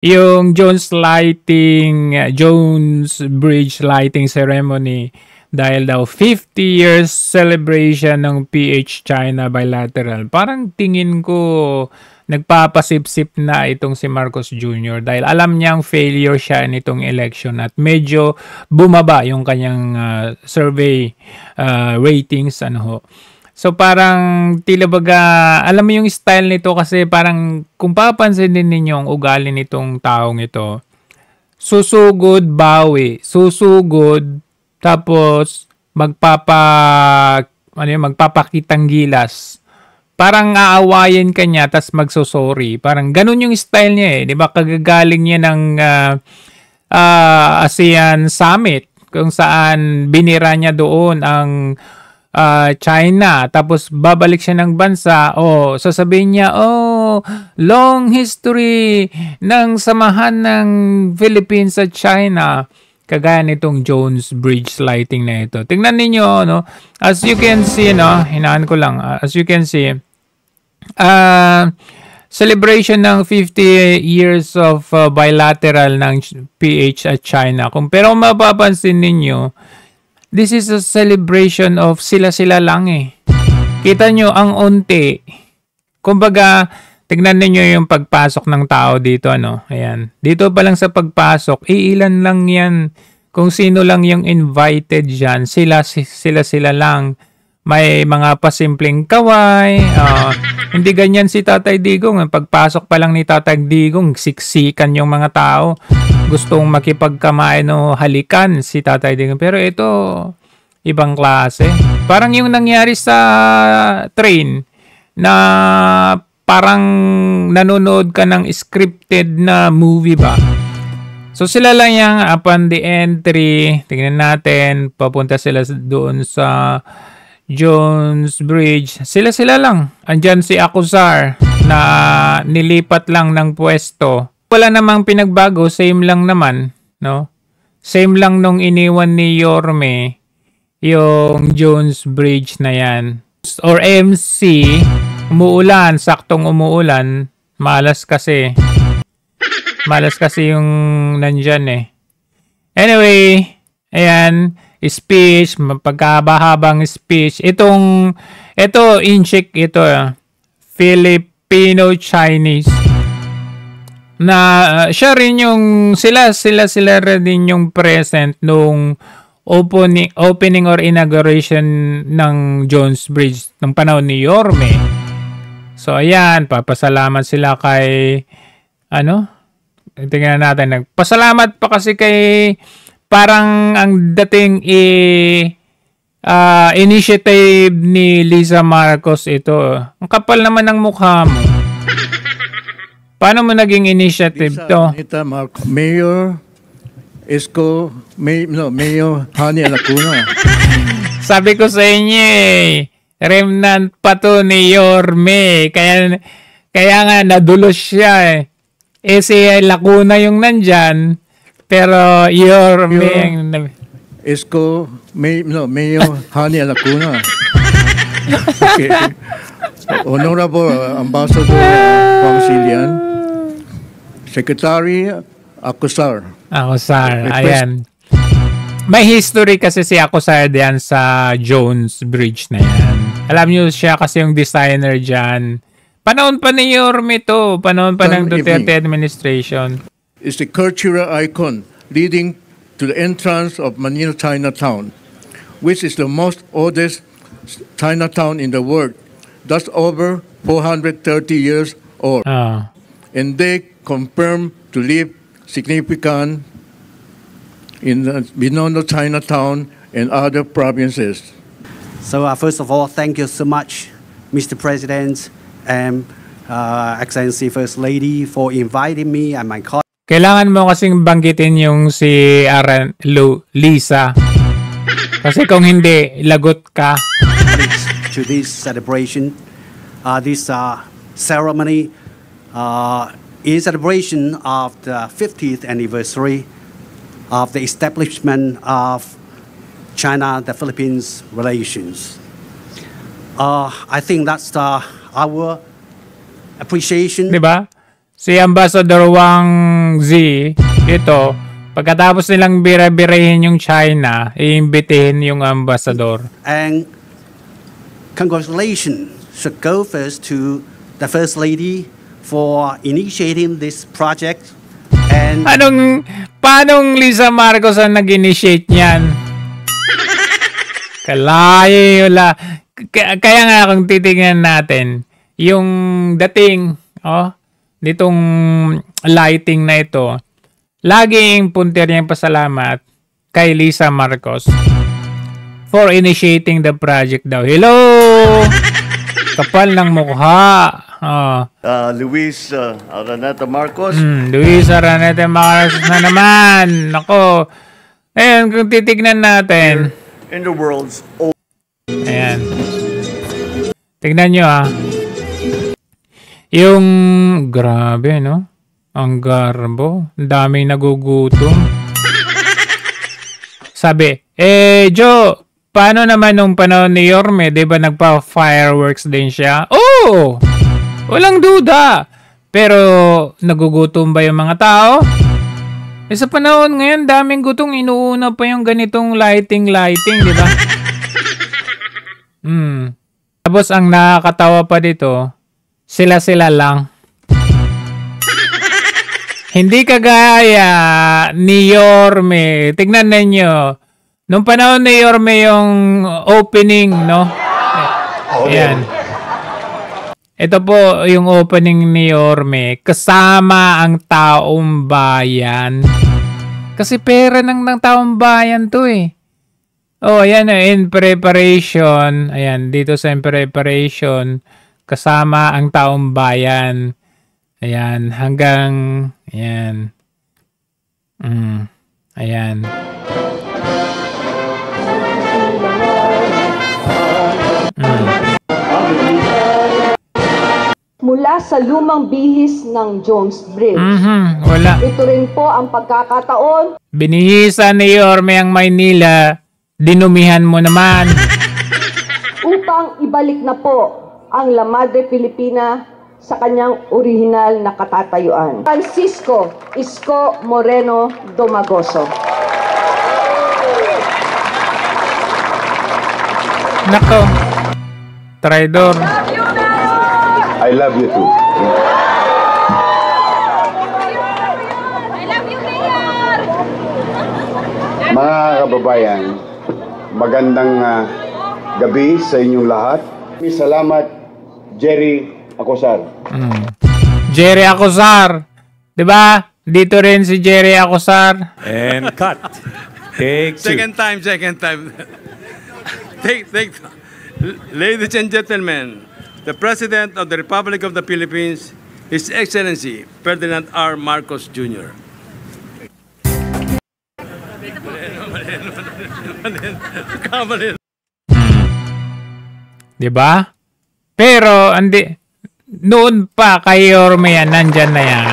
yung Jones Bridge lighting ceremony dahil daw 50 years celebration ng PH China bilateral. Parang tingin ko nagpapasip-sip na itong si Marcos Jr. dahil alam niyang failure siya nitong election at medyo bumaba yung kanyang survey ratings So parang tila baga, alam mo yung style nito kasi parang kung papansin din ninyo ang ugali nitong taong ito, susugod, bawi, susugod, tapos magpapakitang gilas. Parang aawayin ka niya, tapos magsosorry. Parang ganun yung style niya eh. Di ba? Kagagaling niya ng ASEAN Summit kung saan binira niya doon ang China, tapos babalik siya ng bansa, sasabihin niya, long history ng samahan ng Philippines at China, kagaya nitong Jones Bridge lighting na ito. Tingnan ninyo, as you can see, hinaan ko lang, as you can see, celebration ng 50 years of bilateral ng PH at China. Pero mapapansin ninyo, this is a celebration of sila-sila lang eh. Kita nyo ang unti. Kumbaga, tignan ninyo yung pagpasok ng tao dito, Ayan. Dito pa lang sa pagpasok, ilan lang yan. Kung sino lang yung invited dyan, sila lang. May mga pasimpleng kaway. Hindi ganyan si Tatay Digong. Pagpasok pa lang ni Tatay Digong, siksikan yung mga tao. Gustong makipagkamain o halikan si Tatay Digong. Pero ito, ibang klase. Parang yung nangyari sa train na parang nanonood ka ng scripted na movie ba. So sila lang yung upon the entry. Tingnan natin, papunta sila doon sa Jones Bridge. Sila lang. Andyan si Acuzar na nilipat lang ng pwesto. Wala namang pinagbago, same lang naman, Same lang nung iniwan ni Yorme yung Jones Bridge na yan. Or MC, umuulan, saktong umuulan, malas kasi yung nandyan eh. Anyway, ayan, speech, pagkabahabang speech. Ito, in-check ito, Filipino-Chinese. Na siya rin yung sila rin yung present nung opening or inauguration ng Jones Bridge ng panahon ni Yorme. So ayan, papasalamat sila kay tingnan natin, nagpasalamat pa kasi kay parang ang dating initiative ni Liza Marcos ito. Ang kapal naman ng mukha mo. Paano mo naging initiative to? Mayor Isko, Mayor Hani Lacuna. Sabi ko sa inyo remnant pa to ni Yorme. Kaya nga nadulos siya si Lacuna yung nandyan, pero Yorme Isko, Mayor Hani Lacuna. Okay. Honorable Ambassador Pangilinan, Secretary Acuzar. Ayan. May history kasi si Acuzar diyan sa Jones Bridge na yan. Alam niyo siya kasi yung designer dyan. Panahon pa ni Yorme to. Panahon pa ng Duterte administration. Is the cultural icon leading to the entrance of Manila Chinatown, which is the most oldest Chinatown in the world. That's over 430 years old. And they confirm to leave significant in Binondo Chinatown and other provinces. So first of all, thank you so much, Mr. President and Excellency First Lady, for inviting me and my colleagues. Kailangan mo kasing banggitin yung si Lisa. Kasi kung hindi, lagot ka. To this celebration, this ceremony in celebration of the 50th anniversary of the establishment of China, the Philippines relations. I think that's our appreciation. Diba? si Ambassador Wang Zi, ito, pagkatapos nilang bira-birahin yung China, iimbitihin yung ambassador. And congratulations should go first to the First Lady for initiating this project. And Paanong Lisa Marcos ang nag-initiate niyan? Kaya nga kung titingnan natin, yung dating, nitong lighting na ito, laging punter niyang pasalamat kay Lisa Marcos for initiating the project daw. Hello! Kapal ng mukha. Luis Araneta Marcos. Luis Araneta Marcos na naman. Nako. Ayun, kung titignan natin. In the world's old. Ayan. Tignan nyo Yung, grabe no? Ang garbo. Ang daming nagugutom. Sabi, Joe, paano naman nung panahon ni Yorme? Diba nagpa-fireworks din siya? Oh! Walang duda. Pero, nagugutom ba yung mga tao? Sa panahon ngayon, daming gutong inuuna pa yung ganitong lighting, di ba? Tapos, ang nakakatawa pa dito, sila lang. Hindi kagaya ni Yorme. Tignan ninyo. Nung panahon ni Yorme yung opening, no? Ayan. Ito po yung opening ni Yorme. Kasama ang taong bayan. Kasi pera ng taong bayan to eh. Oh, ayan in preparation. Ayan, dito sa in preparation. Kasama ang taong bayan. Ayan, hanggang... Ayan. Ayan. Mula sa lumang bihis ng Jones Bridge. Wala. Ito rin po ang pagkakataon. Binihisa ni Yorme ang Maynila. Dinumihan mo naman. Upang ibalik na po ang La Madre Filipina sa kanyang orihinal na katatayuan. Francisco Isko Moreno Domagoso. Nako. Traidor. I love you too. I love you, Mayor! Mga kababayan, magandang gabi sa inyong lahat. Salamat, Jerry Acosar. Jerry Acosar. Diba? Dito rin si Jerry Acosar. And cut. Take two. Second time. Take. Ladies and gentlemen, the President of the Republic of the Philippines, His Excellency Ferdinand R. Marcos Jr. Diba? Pero, noon pa kay Yorme yan, nandyan na yan.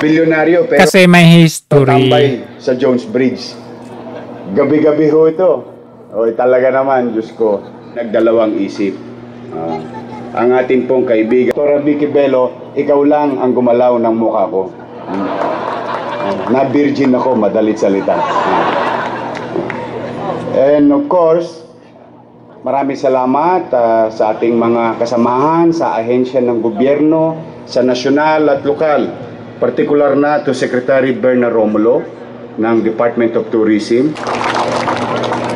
Bilyonaryo pero Kasi may history. tambay sa Jones Bridge. Gabi-gabi ho ito. O talaga naman, Diyos ko, nagdalawang isip. Ang ating pong kaibigan, Dr. Vicky Bello, ikaw lang ang gumalaw ng mukha ko. Na virgin ako, madalit salita. And of course, maraming salamat sa ating mga kasamahan, sa ahensya ng gobyerno, sa nasyonal at lokal. Partikular na to Secretary Bernard Romulo ng Department of Tourism.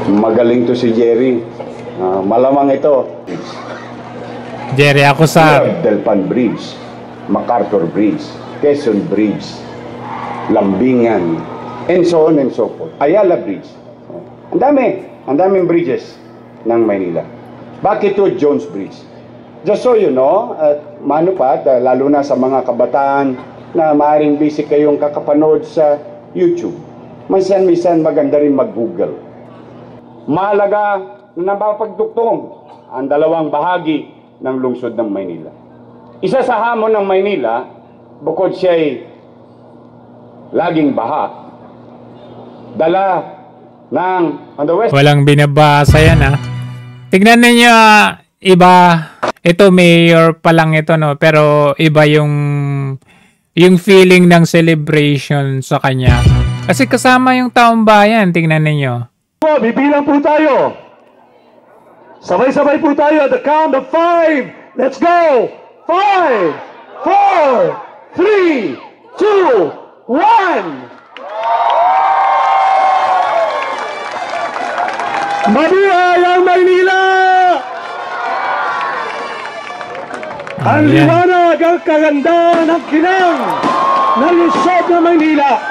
Magaling to si Jerry. Malamang ito. Jerry Acosar. Delpan Bridge, MacArthur Bridge, Quezon Bridge, Lambingan, and so on and so forth. Ayala Bridge. Ang daming bridges ng Maynila. Bakit to Jones Bridge? Just so you know, lalo na sa mga kabataan na maaaring busy kayong kakapanood sa YouTube. Minsan maganda rin mag-Google. Mahalaga na napapagduktong ang dalawang bahagi ng lungsod ng Maynila. Isa sa hamon ng Maynila, bukod siya'y laging baha, dala ng on the west. Walang binabasa yan Tignan ninyo, iba. Ito mayor pa lang ito, no? Pero iba yung yung feeling ng celebration sa kanya. Kasi kasama yung taong bayan, tingnan ninyo. Bibilang po tayo. Sabay-sabay po tayo at the count of 5. Let's go! 5, 4, 3, 2, 1. Mabuhay ang Maynila! Ang liwanag, ang kaganda ng kinang na lusog na Maynila.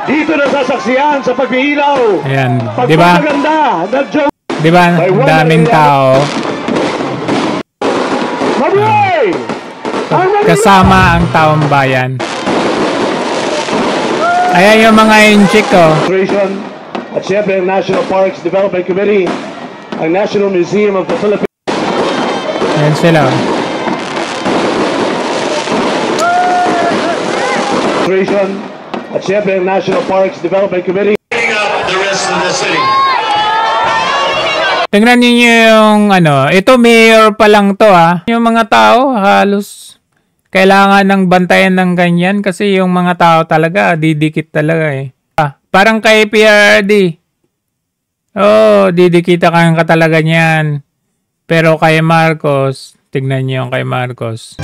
Dito na sasaksiyan sa pag-iilaw. Ayan, di ba? Pagpapaganda ng Diyos. Di ba? Daming tao. Mabuhay! Kasama ang taong bayan. Ayan yung mga inchik ko. At syempre ang National Parks Development Committee, ang National Museum of the Philippines. Ayan sila. At syempre ang National Parks Development Committee. The rest of the city. Tingnan niyo yung ito mayor pa lang to Yung mga tao halos kailangan ng bantayan ng ganyan kasi yung mga tao talaga didikit talaga parang kay PRD. Oh, didikita ka talaga niyan. Pero kay Marcos, tingnan niyo yung kay Marcos.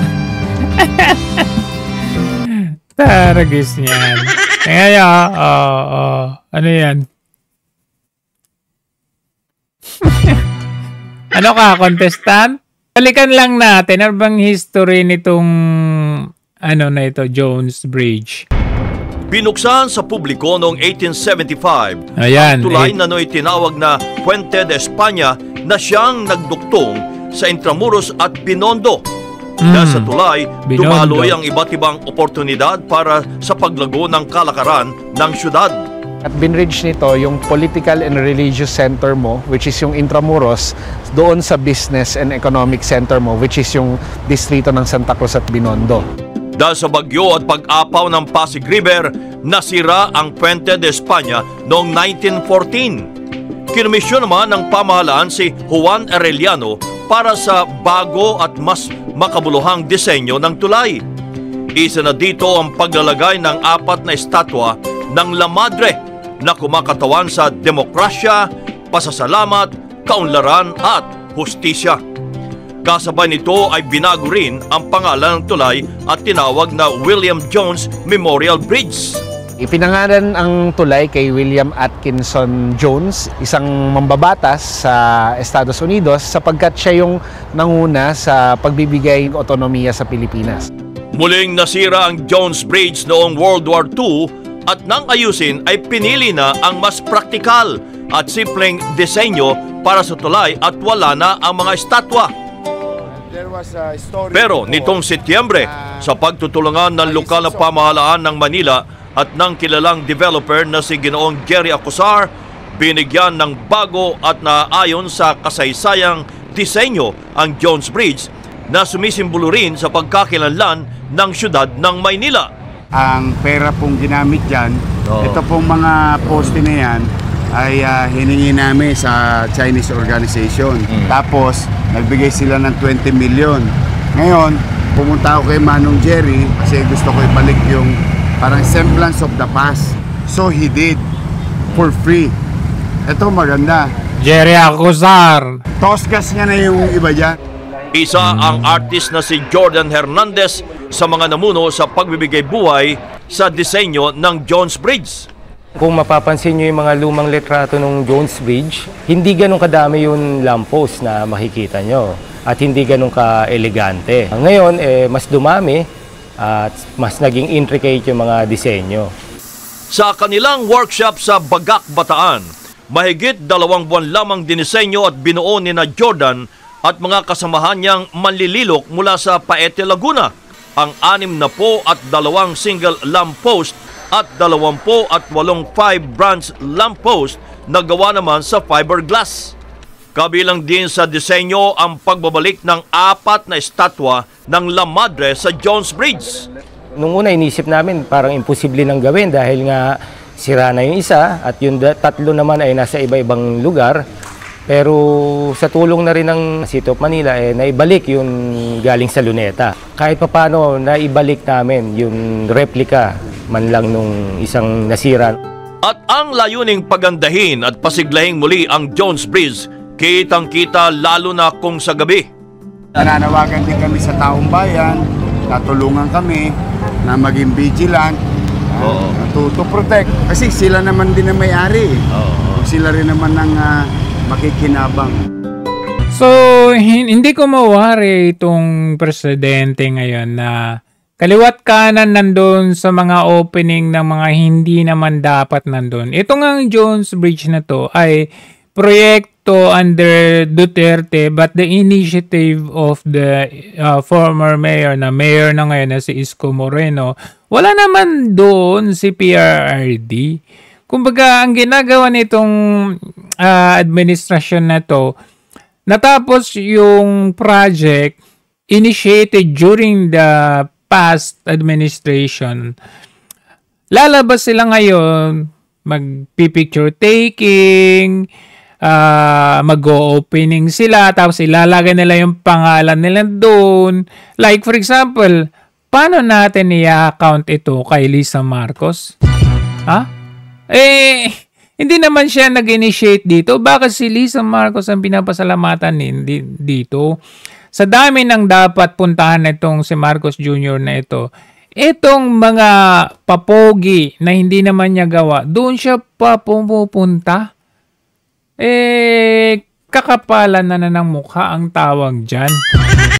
Taragis niyan. Tingnan niyo, ano yan? Ano ka, contestant? Balikan lang natin, ano bang history nitong na ito, Jones Bridge? Binuksan sa publiko noong 1875 Ayan, ang tulay na nooy tinawag na Puente de España na siyang nagduktong sa Intramuros at Binondo. Dahil sa tulay, dumaloy ang iba't ibang oportunidad para sa paglago ng kalakaran ng syudad. At binridge nito yung political and religious center mo, which is yung Intramuros, doon sa business and economic center mo, which is yung distrito ng Santa Cruz at Binondo. Dahil sa bagyo at pag-apaw ng Pasig River, nasira ang Puente de España noong 1914. Kinomisyon naman ng pamahalaan si Juan Arellano para sa bago at mas makabuluhang disenyo ng tulay. Isa na dito ang paglalagay ng 4 na estatwa ng La Madre na kumakatawan sa demokrasya, pasasalamat, kaunlaran at hustisya. Kasabay nito ay binago rin ang pangalan ng tulay at tinawag na William Jones Memorial Bridge. Ipinangalan ang tulay kay William Atkinson Jones, isang mambabatas sa Estados Unidos sapagkat siya yung nanguna sa pagbibigay ng otonomiya sa Pilipinas. Muling nasira ang Jones Bridge noong World War II at nang ayusin ay pinili na ang mas praktikal at simpleng disenyo para sa tulay at wala na ang mga estatwa. Pero nitong Setyembre, sa pagtutulungan ng lokal na pamahalaan ng Manila at ng kilalang developer na si Ginoong Jerry Acosar, binigyan ng bago at naayon sa kasaysayang disenyo ang Jones Bridge na sumisimbolo rin sa pagkakilanlan ng syudad ng Maynila. Ang pera pong ginamit dyan, ito pong mga poste na yan ay hiningi namin sa Chinese organization. Tapos, nagbigay sila ng 20 million. Ngayon, pumunta ako kay Manong Jerry kasi gusto ko ibalik yung parang semblance of the past. So, he did for free. Ito maganda. Jerry Acosar. Tosgas niya na yung iba dyan. Isa ang artist na si Jordan Hernandez sa mga namuno sa pagbibigay buhay sa disenyo ng Jones Bridge. Kung mapapansin nyo yung mga lumang litrato ng Jones Bridge, hindi ganun kadami yung lamppost na makikita nyo at hindi ganun ka-elegante. Ngayon, mas dumami at mas naging intricate yung mga disenyo. Sa kanilang workshop sa Bagak, Bataan, mahigit 2 buwan lamang dinisenyo at binuo ni na Jordan at mga kasamahan niyang manlililok mula sa Paete, Laguna, ang 62 single lamppost at 28 5-branch lamppost na gawa naman sa fiberglass. Kabilang din sa disenyo ang pagbabalik ng 4 na estatwa ng La Madre sa Jones Bridge. Nung una inisip namin parang imposible nang gawin dahil nga sira na yung isa at yung 3 naman ay nasa iba-ibang lugar. Pero sa tulong na rin ng City of Manila, naibalik yung galing sa Luneta. Kahit papaano, naibalik namin yung replika man lang nung isang nasira. At ang layuning pagandahin at pasiglahing muli ang Jones Bridge, kitang-kita lalo na kung sa gabi. Nananawagan din kami sa taong bayan, natulungan kami na maging vigilant, to protect. Kasi sila naman din ang may-ari. Sila rin naman ang makikinabang. So, hindi ko mawari itong presidente ngayon na kaliwat kanan nandun sa mga opening ng mga hindi naman dapat nandun. Ito nga ang Jones Bridge na to ay proyekto under Duterte, but the initiative of the former mayor na ngayon na si Isko Moreno, wala naman doon si PRRD. Kumbaga, ang ginagawa nitong administrasyon na to, natapos yung project initiated during the past administration. Lalabas sila ngayon, mag-picture taking, mag-opening sila, tapos ilalagay nila yung pangalan nila doon. Like for example, paano natin i-account ito kay Lisa Marcos? Ha? Hindi naman siya nag-initiate dito. Bakit si Lisa Marcos ang pinapasalamatan dito? Sa dami ng dapat puntahan itong si Marcos Jr. na ito, itong mga papogi na hindi naman niya gawa, doon siya pa pumupunta. Kakapalan na ng mukha ang tawag dyan.